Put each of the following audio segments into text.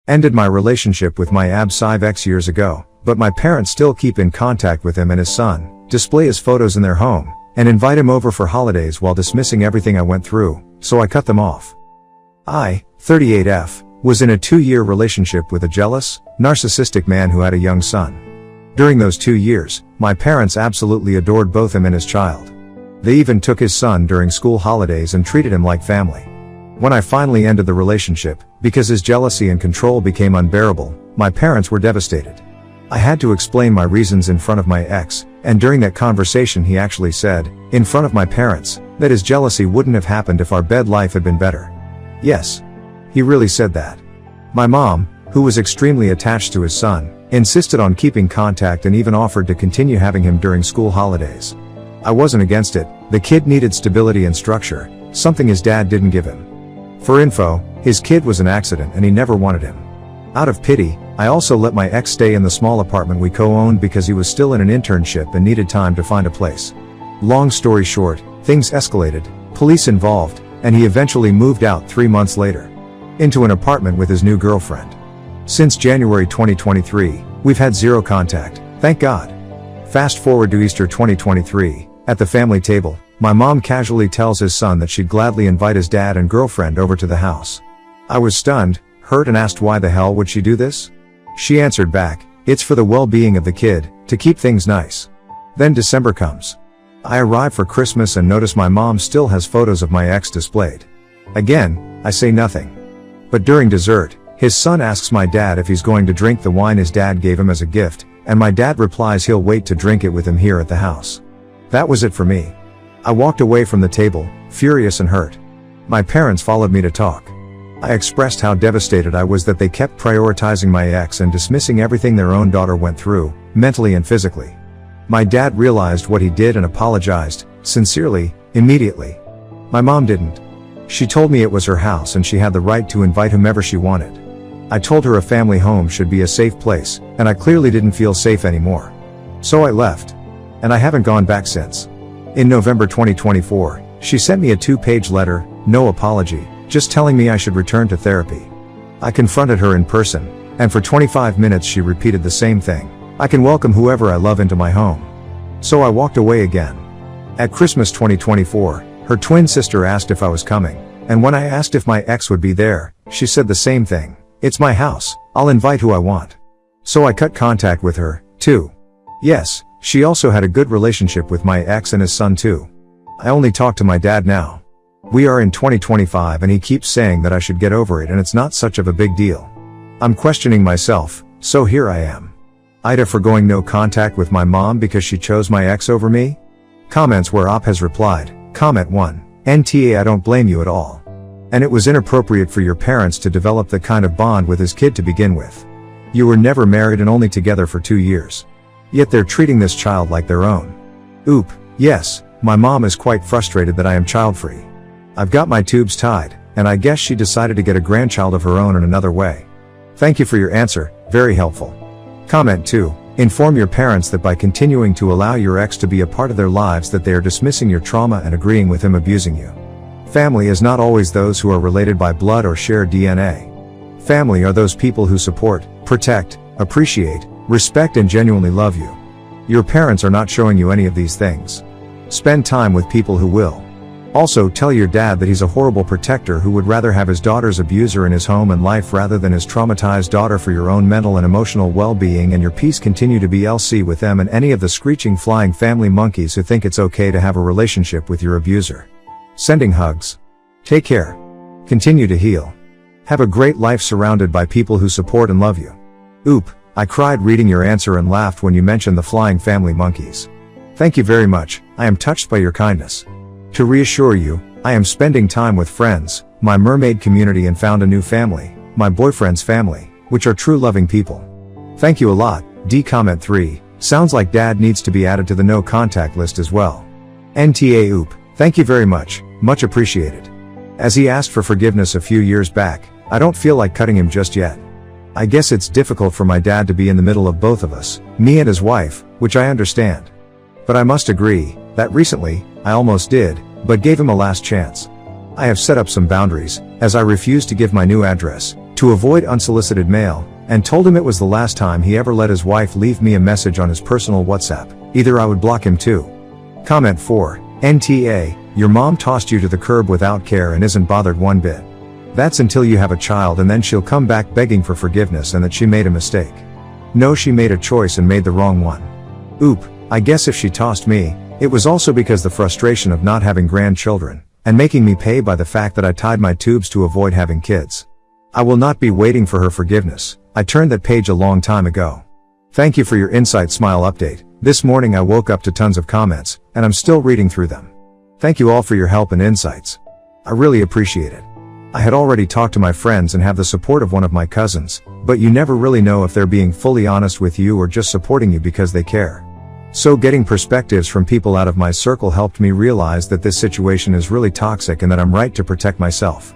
Ended my relationship with my sive ex years ago, but my parents still keep in contact with him and his son, display his photos in their home, and invite him over for holidays while dismissing everything I went through, so I cut them off. I, 38F, was in a 2-year relationship with a jealous, narcissistic man who had a young son. During those 2 years, my parents absolutely adored both him and his child. They even took his son during school holidays and treated him like family. When I finally ended the relationship, because his jealousy and control became unbearable, my parents were devastated. I had to explain my reasons in front of my ex, and during that conversation he actually said, in front of my parents, that his jealousy wouldn't have happened if our bed life had been better. Yes. He really said that. My mom, who was extremely attached to his son, insisted on keeping contact and even offered to continue having him during school holidays. I wasn't against it. The kid needed stability and structure, something his dad didn't give him. For info, his kid was an accident and he never wanted him. Out of pity, I also let my ex stay in the small apartment we co-owned because he was still in an internship and needed time to find a place. Long story short, things escalated, police involved, and he eventually moved out 3 months later. Into an apartment with his new girlfriend. Since January 2023, we've had zero contact, thank God. Fast forward to Easter 2023, at the family table, my mom casually tells his son that she'd gladly invite his dad and girlfriend over to the house. I was stunned, hurt and asked why the hell would she do this? She answered back, it's for the well-being of the kid, to keep things nice. Then December comes. I arrive for Christmas and notice my mom still has photos of my ex displayed. Again, I say nothing. But during dessert, his son asks my dad if he's going to drink the wine his dad gave him as a gift, and my dad replies he'll wait to drink it with him here at the house. That was it for me. I walked away from the table, furious and hurt. My parents followed me to talk. I expressed how devastated I was that they kept prioritizing my ex and dismissing everything their own daughter went through, mentally and physically. My dad realized what he did and apologized, sincerely, immediately. My mom didn't. She told me it was her house and she had the right to invite whomever she wanted. I told her a family home should be a safe place, and I clearly didn't feel safe anymore. So I left. And I haven't gone back since. In November 2024, she sent me a 2-page letter, no apology, just telling me I should return to therapy. I confronted her in person, and for 25 minutes she repeated the same thing. I can welcome whoever I love into my home. So I walked away again. At Christmas 2024, her twin sister asked if I was coming, and when I asked if my ex would be there, she said the same thing. It's my house, I'll invite who I want. So I cut contact with her, too. Yes, she also had a good relationship with my ex and his son too. I only talk to my dad now. We are in 2025 and he keeps saying that I should get over it and it's not such of a big deal. I'm questioning myself, so here I am. Ida forgoing no contact with my mom because she chose my ex over me? Comments where Op has replied, Comment 1, NTA I don't blame you at all. And it was inappropriate for your parents to develop the kind of bond with his kid to begin with. You were never married and only together for 2 years. Yet they're treating this child like their own. Oop, yes, my mom is quite frustrated that I am child-free. I've got my tubes tied, and I guess she decided to get a grandchild of her own in another way. Thank you for your answer, very helpful. Comment 2, inform your parents that by continuing to allow your ex to be a part of their lives that they are dismissing your trauma and agreeing with him abusing you. Family is not always those who are related by blood or share DNA. Family are those people who support, protect, appreciate, respect and genuinely love you. Your parents are not showing you any of these things. Spend time with people who will. Also tell your dad that he's a horrible protector who would rather have his daughter's abuser in his home and life rather than his traumatized daughter. For your own mental and emotional well-being and your peace, continue to be LC with them and any of the screeching flying family monkeys who think it's okay to have a relationship with your abuser. Sending hugs. Take care. Continue to heal. Have a great life surrounded by people who support and love you. Oop, I cried reading your answer and laughed when you mentioned the flying family monkeys. Thank you very much, I am touched by your kindness. To reassure you, I am spending time with friends, my mermaid community and found a new family, my boyfriend's family, which are true loving people. Thank you a lot. D. Comment 3, sounds like dad needs to be added to the no contact list as well. NTA Oop, thank you very much, much appreciated. As he asked for forgiveness a few years back, I don't feel like cutting him just yet. I guess it's difficult for my dad to be in the middle of both of us, me and his wife, which I understand. But I must agree, that recently, I almost did, but gave him a last chance. I have set up some boundaries, as I refuse to give my new address, to avoid unsolicited mail, and told him it was the last time he ever let his wife leave me a message on his personal WhatsApp, either I would block him too. Comment 4. NTA, your mom tossed you to the curb without care and isn't bothered one bit. That's until you have a child and then she'll come back begging for forgiveness and that she made a mistake. No, she made a choice and made the wrong one. Oop, I guess if she tossed me, it was also because the frustration of not having grandchildren, and making me pay by the fact that I tied my tubes to avoid having kids. I will not be waiting for her forgiveness. I turned that page a long time ago. Thank you for your insight smile update. This morning I woke up to tons of comments, and I'm still reading through them. Thank you all for your help and insights. I really appreciate it. I had already talked to my friends and have the support of one of my cousins, but you never really know if they're being fully honest with you or just supporting you because they care. So getting perspectives from people out of my circle helped me realize that this situation is really toxic and that I'm right to protect myself.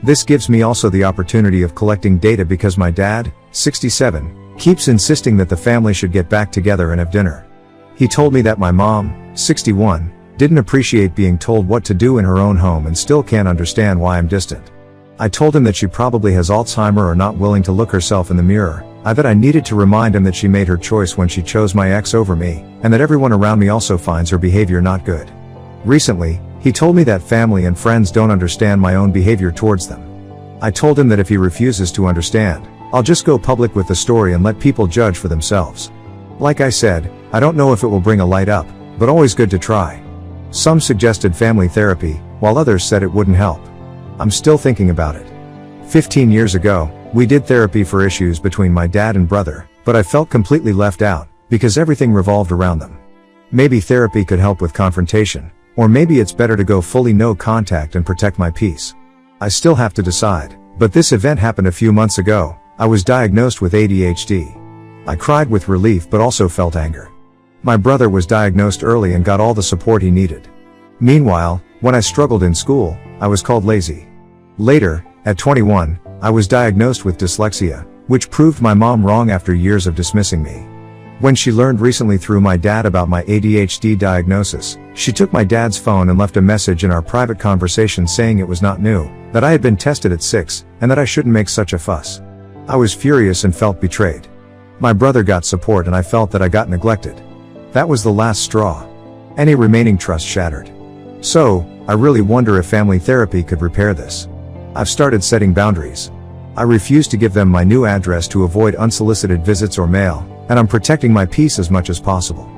This gives me also the opportunity of collecting data because my dad, 67, keeps insisting that the family should get back together and have dinner. He told me that my mom, 61, didn't appreciate being told what to do in her own home and still can't understand why I'm distant. I told him that she probably has Alzheimer or not willing to look herself in the mirror. That I needed to remind him that she made her choice when she chose my ex over me, and that everyone around me also finds her behavior not good. Recently, he told me that family and friends don't understand my own behavior towards them. I told him that if he refuses to understand, I'll just go public with the story and let people judge for themselves. Like I said, I don't know if it will bring a light up, but always good to try. Some suggested family therapy, while others said it wouldn't help. I'm still thinking about it. 15 years ago, we did therapy for issues between my dad and brother, but I felt completely left out, because everything revolved around them. Maybe therapy could help with confrontation, or maybe it's better to go fully no contact and protect my peace. I still have to decide, but this event happened a few months ago. I was diagnosed with ADHD. I cried with relief but also felt anger. My brother was diagnosed early and got all the support he needed. Meanwhile, when I struggled in school, I was called lazy. Later, at 21, I was diagnosed with dyslexia, which proved my mom wrong after years of dismissing me. When she learned recently through my dad about my ADHD diagnosis, she took my dad's phone and left a message in our private conversation saying it was not new, that I had been tested at 6, and that I shouldn't make such a fuss. I was furious and felt betrayed. My brother got support and I felt that I got neglected. That was the last straw. Any remaining trust shattered. So, I really wonder if family therapy could repair this. I've started setting boundaries. I refuse to give them my new address to avoid unsolicited visits or mail, and I'm protecting my peace as much as possible.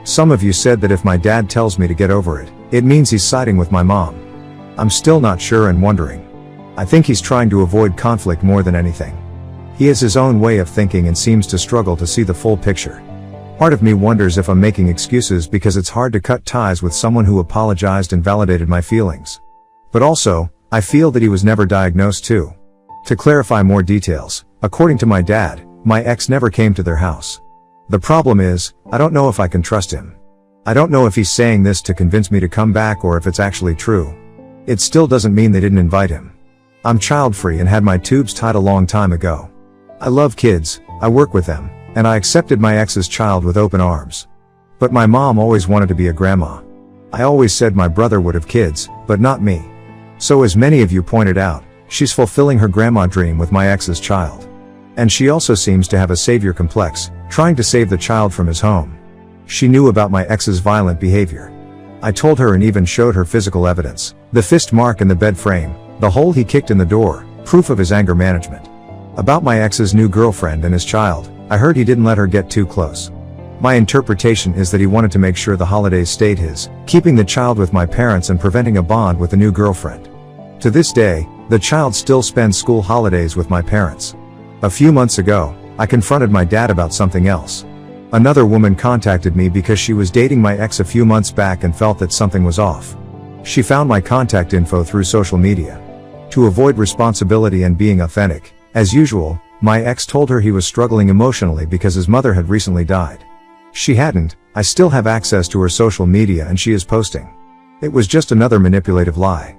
Some of you said that if my dad tells me to get over it, it means he's siding with my mom. I'm still not sure and wondering. I think he's trying to avoid conflict more than anything. He has his own way of thinking and seems to struggle to see the full picture. Part of me wonders if I'm making excuses because it's hard to cut ties with someone who apologized and validated my feelings. But also, I feel that he was never diagnosed too. To clarify more details, according to my dad, my ex never came to their house. The problem is, I don't know if I can trust him. I don't know if he's saying this to convince me to come back or if it's actually true. It still doesn't mean they didn't invite him. I'm child-free and had my tubes tied a long time ago. I love kids, I work with them, and I accepted my ex's child with open arms. But my mom always wanted to be a grandma. I always said my brother would have kids, but not me. So as many of you pointed out, she's fulfilling her grandma dream with my ex's child. And she also seems to have a savior complex, trying to save the child from his home. She knew about my ex's violent behavior. I told her and even showed her physical evidence, the fist mark in the bed frame, the hole he kicked in the door, proof of his anger management. About my ex's new girlfriend and his child, I heard he didn't let her get too close. My interpretation is that he wanted to make sure the holidays stayed his, keeping the child with my parents and preventing a bond with the new girlfriend. To this day, the child still spends school holidays with my parents. A few months ago, I confronted my dad about something else. Another woman contacted me because she was dating my ex a few months back and felt that something was off. She found my contact info through social media. To avoid responsibility and being authentic, as usual, my ex told her he was struggling emotionally because his mother had recently died. She hadn't. I still have access to her social media and she is posting. It was just another manipulative lie.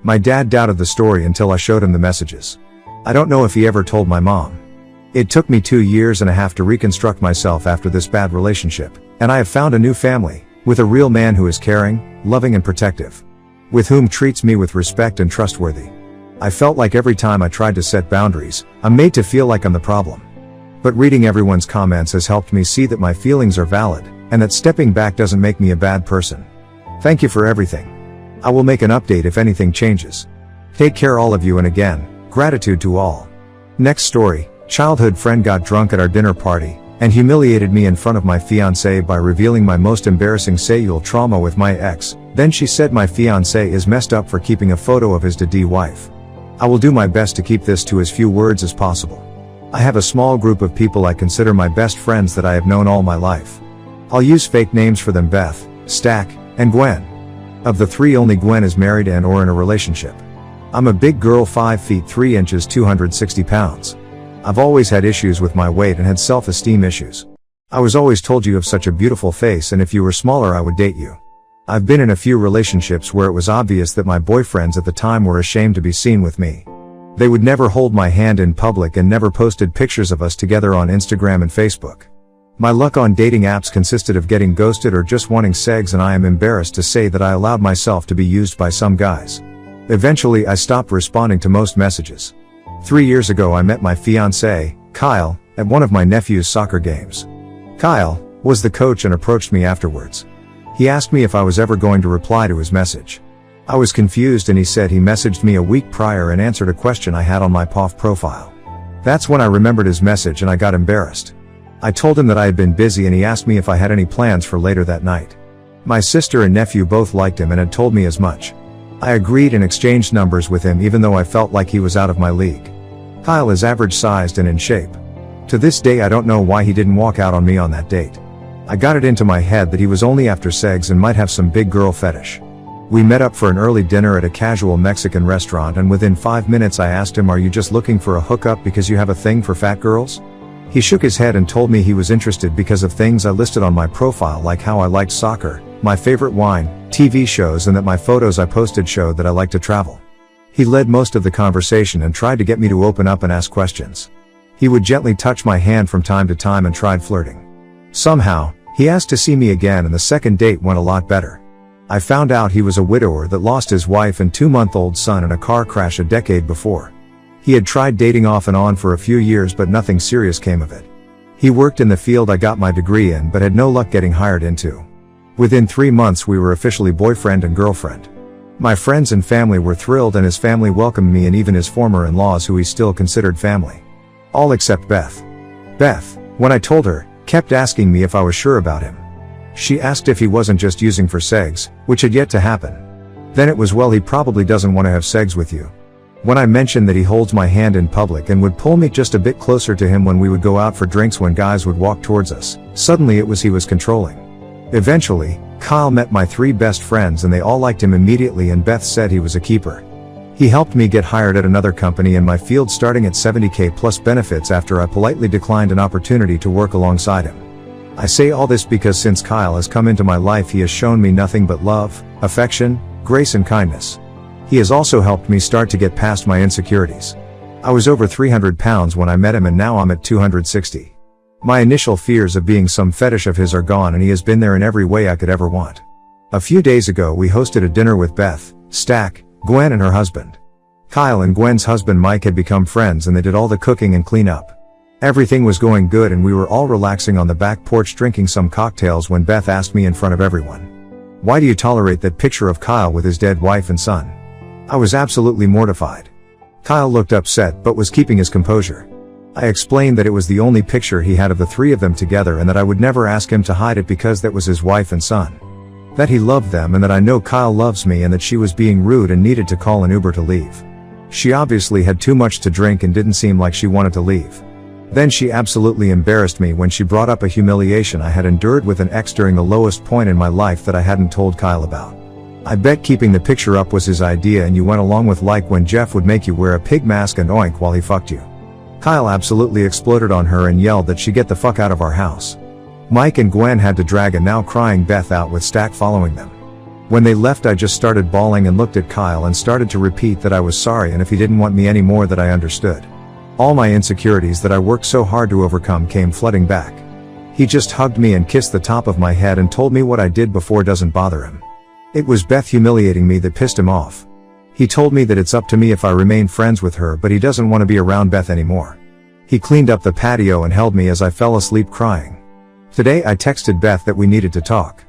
My dad doubted the story until I showed him the messages. I don't know if he ever told my mom. It took me 2.5 years to reconstruct myself after this bad relationship, and I have found a new family, with a real man who is caring, loving and protective. With whom treats me with respect and trustworthy. I felt like every time I tried to set boundaries, I'm made to feel like I'm the problem. But reading everyone's comments has helped me see that my feelings are valid, and that stepping back doesn't make me a bad person. Thank you for everything. I will make an update if anything changes. Take care all of you, and again, gratitude to all. Next story. Childhood friend got drunk at our dinner party, and humiliated me in front of my fiancée by revealing my most embarrassing sexual trauma with my ex. Then she said my fiancé is messed up for keeping a photo of his dead wife. I will do my best to keep this to as few words as possible. I have a small group of people I consider my best friends that I have known all my life. I'll use fake names for them: Beth, Stack, and Gwen. Of the three, only Gwen is married and or in a relationship. I'm a big girl, 5 feet 3 inches, 260 pounds. I've always had issues with my weight and had self-esteem issues. I was always told you have such a beautiful face, and if you were smaller I would date you. I've been in a few relationships where it was obvious that my boyfriends at the time were ashamed to be seen with me. They would never hold my hand in public and never posted pictures of us together on Instagram and Facebook. My luck on dating apps consisted of getting ghosted or just wanting sex, and I am embarrassed to say that I allowed myself to be used by some guys. Eventually I stopped responding to most messages. 3 years ago I met my fiancé, Kyle, at one of my nephew's soccer games. Kyle was the coach and approached me afterwards. He asked me if I was ever going to reply to his message. I was confused, and he said he messaged me a week prior and answered a question I had on my POF profile. That's when I remembered his message and I got embarrassed. I told him that I had been busy, and he asked me if I had any plans for later that night. My sister and nephew both liked him and had told me as much. I agreed and exchanged numbers with him, even though I felt like he was out of my league. Kyle is average sized and in shape. To this day I don't know why he didn't walk out on me on that date. I got it into my head that he was only after sex and might have some big girl fetish. We met up for an early dinner at a casual Mexican restaurant, and within 5 minutes I asked him, "Are you just looking for a hookup because you have a thing for fat girls?" He shook his head and told me he was interested because of things I listed on my profile, like how I liked soccer, my favorite wine, TV shows, and that my photos I posted showed that I like to travel. He led most of the conversation and tried to get me to open up and ask questions. He would gently touch my hand from time to time and tried flirting. Somehow, he asked to see me again, and the second date went a lot better. I found out he was a widower that lost his wife and 2-month-old son in a car crash a decade before. He had tried dating off and on for a few years, but nothing serious came of it. He worked in the field I got my degree in, but had no luck getting hired into. Within 3 months we were officially boyfriend and girlfriend. My friends and family were thrilled, and his family welcomed me, and even his former in-laws, who he still considered family. All except Beth. Beth, when I told her, kept asking me if I was sure about him. She asked if he wasn't just using for sex, which had yet to happen. Then it was, "Well, he probably doesn't want to have sex with you." When I mentioned that he holds my hand in public and would pull me just a bit closer to him when we would go out for drinks when guys would walk towards us, suddenly it was he was controlling. Eventually, Kyle met my 3 best friends and they all liked him immediately, and Beth said he was a keeper. He helped me get hired at another company in my field, starting at $70K plus benefits, after I politely declined an opportunity to work alongside him. I say all this because since Kyle has come into my life, he has shown me nothing but love, affection, grace, and kindness. He has also helped me start to get past my insecurities. I was over 300 pounds when I met him, and now I'm at 260. My initial fears of being some fetish of his are gone, and he has been there in every way I could ever want. A few days ago we hosted a dinner with Beth, Stack, Gwen, and her husband. Kyle and Gwen's husband Mike had become friends, and they did all the cooking and cleanup. Everything was going good, and we were all relaxing on the back porch drinking some cocktails when Beth asked me in front of everyone, "Why do you tolerate that picture of Kyle with his dead wife and son?" I was absolutely mortified. Kyle looked upset but was keeping his composure. I explained that it was the only picture he had of the 3 of them together, and that I would never ask him to hide it because that was his wife and son. That he loved them, and that I know Kyle loves me, and that she was being rude and needed to call an Uber to leave. She obviously had too much to drink and didn't seem like she wanted to leave. Then she absolutely embarrassed me when she brought up a humiliation I had endured with an ex during the lowest point in my life that I hadn't told Kyle about. "I bet keeping the picture up was his idea and you went along with, like when Jeff would make you wear a pig mask and oink while he fucked you." Kyle absolutely exploded on her and yelled that she get the fuck out of our house. Mike and Gwen had to drag a now crying Beth out with Stack following them. When they left, I just started bawling and looked at Kyle and started to repeat that I was sorry, and if he didn't want me anymore, that I understood. All my insecurities that I worked so hard to overcome came flooding back. He just hugged me and kissed the top of my head and told me what I did before doesn't bother him. It was Beth humiliating me that pissed him off. He told me that it's up to me if I remain friends with her, but he doesn't want to be around Beth anymore. He cleaned up the patio and held me as I fell asleep crying. Today I texted Beth that we needed to talk.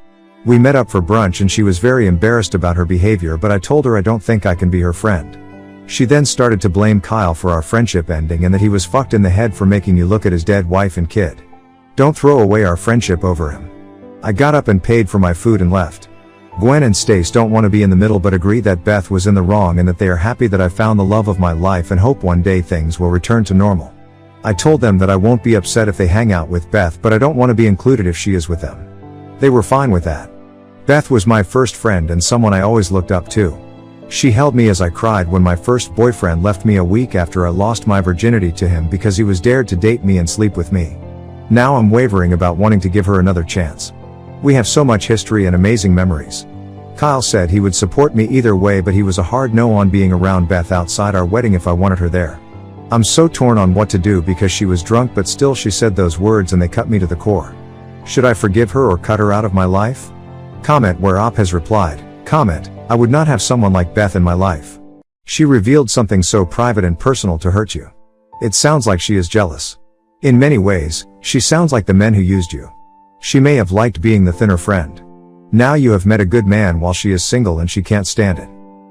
We met up for brunch and she was very embarrassed about her behavior, but I told her I don't think I can be her friend. She then started to blame Kyle for our friendship ending and that he was fucked in the head for making you look at his dead wife and kid. Don't throw away our friendship over him. I got up and paid for my food and left. Gwen and Stace don't want to be in the middle but agree that Beth was in the wrong and that they are happy that I found the love of my life and hope one day things will return to normal. I told them that I won't be upset if they hang out with Beth, but I don't want to be included if she is with them. They were fine with that. Beth was my first friend and someone I always looked up to. She held me as I cried when my first boyfriend left me a week after I lost my virginity to him because he was dared to date me and sleep with me. Now I'm wavering about wanting to give her another chance. We have so much history and amazing memories. Kyle said he would support me either way, but he was a hard no on being around Beth outside our wedding if I wanted her there. I'm so torn on what to do because she was drunk, but still she said those words and they cut me to the core. Should I forgive her or cut her out of my life? Comment where Op has replied, comment, I would not have someone like Beth in my life. She revealed something so private and personal to hurt you. It sounds like she is jealous. In many ways, she sounds like the men who used you. She may have liked being the thinner friend. Now you have met a good man while she is single and she can't stand it.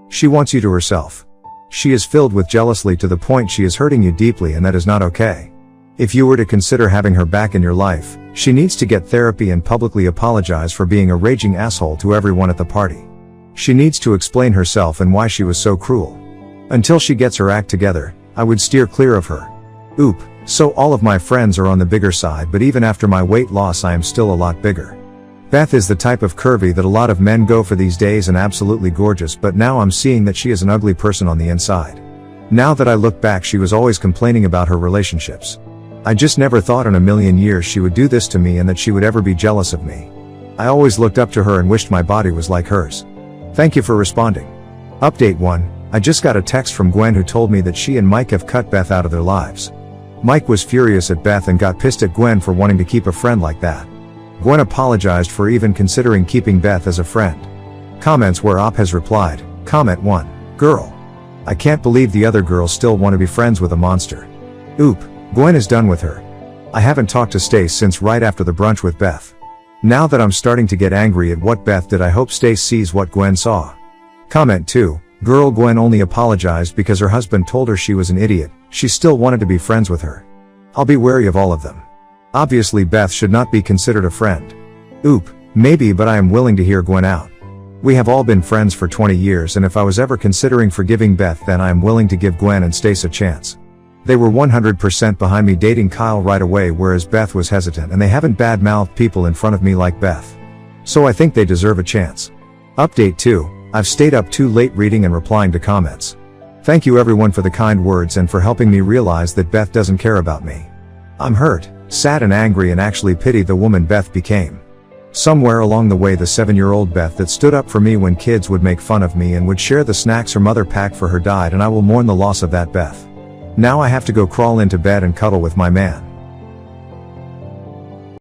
She wants you to herself. She is filled with jealousy to the point she is hurting you deeply, and that is not okay. If you were to consider having her back in your life, she needs to get therapy and publicly apologize for being a raging asshole to everyone at the party. She needs to explain herself and why she was so cruel. Until she gets her act together, I would steer clear of her. Oop, so all of my friends are on the bigger side, but even after my weight loss I am still a lot bigger. Beth is the type of curvy that a lot of men go for these days and absolutely gorgeous, but now I'm seeing that she is an ugly person on the inside. Now that I look back, she was always complaining about her relationships. I just never thought in a million years she would do this to me and that she would ever be jealous of me. I always looked up to her and wished my body was like hers. Thank you for responding. Update 1. I just got a text from Gwen who told me that she and Mike have cut Beth out of their lives. Mike was furious at Beth and got pissed at Gwen for wanting to keep a friend like that. Gwen apologized for even considering keeping Beth as a friend. Comments where Op has replied, comment 1. Girl. I can't believe the other girls still want to be friends with a monster. Oop, Gwen is done with her. I haven't talked to Stace since right after the brunch with Beth. Now that I'm starting to get angry at what Beth did, I hope Stace sees what Gwen saw. Comment 2. Girl, Gwen only apologized because her husband told her she was an idiot. She still wanted to be friends with her. I'll be wary of all of them. Obviously Beth should not be considered a friend. Oop, maybe, but I am willing to hear Gwen out. We have all been friends for 20 years, and if I was ever considering forgiving Beth, then I am willing to give Gwen and Stace a chance. They were 100% behind me dating Kyle right away, whereas Beth was hesitant, and they haven't bad-mouthed people in front of me like Beth. So I think they deserve a chance. Update 2. I've stayed up too late reading and replying to comments. Thank you everyone for the kind words and for helping me realize that Beth doesn't care about me. I'm hurt, sad and angry, and actually pity the woman Beth became. Somewhere along the way, the 7-year-old Beth that stood up for me when kids would make fun of me and would share the snacks her mother packed for her died, and I will mourn the loss of that Beth. Now I have to go crawl into bed and cuddle with my man.